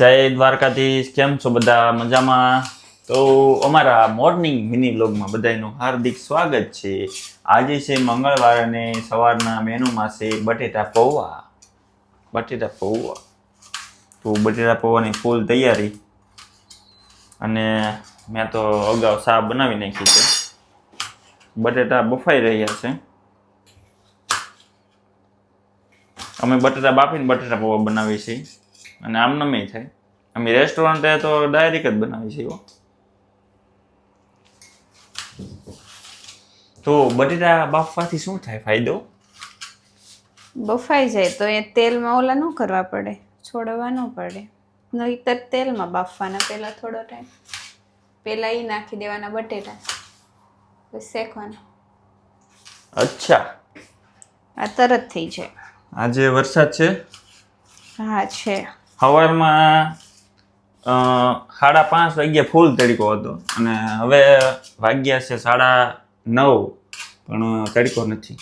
જય દ્વારકાધીશ. કેમ છો બધા? મજામાં? તો અમારા મોર્નિંગ મિની વ્લોગમાં બધાનું હાર્દિક સ્વાગત છે. આજે છે મંગળવાર અને સવારના મેનુમાં છે બટેટા પૌવા. તો બટેટા પૌવાની ફૂલ તૈયારી, અને મેં તો અગાઉ ચા બનાવી નાખી છે. બટેટા બફાઈ રહ્યા છે. અમે બટેટા બાફીને બટેટા પૌવા બનાવીએ છીએ, અને આમ નમે થાય. અમે રેસ્ટોરન્ટે તો ડાયરેક્ટ જ બનાવી છીએ. તો બટેટા બાફવાથી શું થાય ફાયદો? બફાઈ જાય તો એ તેલમાં ઓલા ન કરવા પડે, છોડવા ન પડે. નહીતર તેલમાં બાફવાના પહેલા થોડો ટાઈમ, પહેલા એ નાખી દેવાના બટેટા, પછી શેકવાના. અચ્છા, આ તરત થઈ જાય. આજે વરસાદ છે. હા છે. સવારમાં 5:30 વાગ્યા ફૂલ તડકો હતો, અને હવે વાગ્યા છે 9:30, પણ તડકો નથી.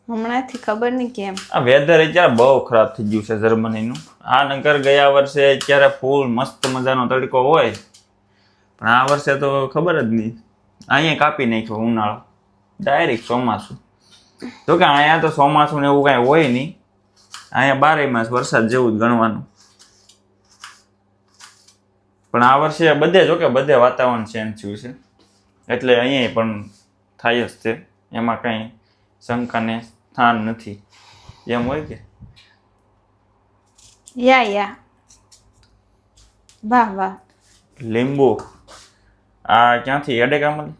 હમણાંથી ખબર નહીં કેમ આ વેધર અત્યારે બહુ ખરાબ થઈ ગયું છે જર્મનીનું. આ નકર ગયા વર્ષે અત્યારે ફૂલ મસ્ત મજાનો તડકો હોય, પણ આ વર્ષે તો ખબર જ નહીં. અહીંયા કાપી નાખ્યો ઉનાળો, ડાયરેક્ટ ચોમાસું. જો કે અહીંયા તો ચોમાસું ને એવું કાંઈ હોય નહીં. અહીંયા 12 માસ વરસાદ જેવું જ ગણવાનું. પણ આ વર્ષે બધે વાતાવરણ ચેન્જ થયું છે, એટલે અહીંયા પણ થાય જ તે. એમાં કંઈ શંકાને સ્થાન નથી. એમ હોય કે યા વાહ વાહ. લીંબુ આ ક્યાંથી? એડેકામાં.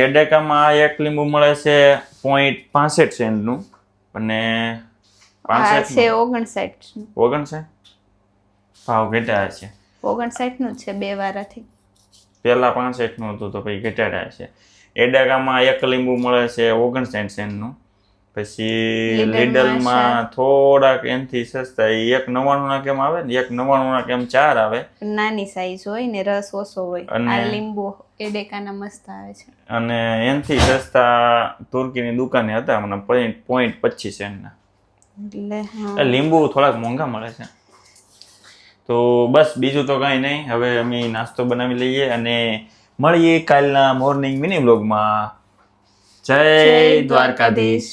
એડેકામાં એક લીંબુ મળે છે 0.65 સેન્ટનું, અને આ છે 59. 59 ભાવ ઘટ્યા છે. 59 નું છે 2 વારાથી. પહેલા 65 નું હતું, તો પછી ઘટાડ્યા છે. એડાકામાં એક લીંબુ મળે છે 59 સેન્ટનું. પછી લીડલમાં થોડાક એનથી સસ્તા, 1.99 ના કેમ આવે ને, 1.99 ના કેમ 4 આવે. નાની સાઈઝ હોય ને રસ ઓછો હોય. આ લીંબુ એડેકાના મસ્ત આવે છે. અને એનથી સસ્તા તુર્કીની દુકાને હતા મને 0.25 સેન્ટના. એટલે લીંબુ થોડાક મોંઘા મળે છે. તો બસ, બીજું તો કાંઈ નહીં. હવે અમે નાસ્તો બનાવી લઈએ અને મળીએ કાલના મોર્નિંગ મિની વ્લોગમાં. જય દ્વારકાધીશ.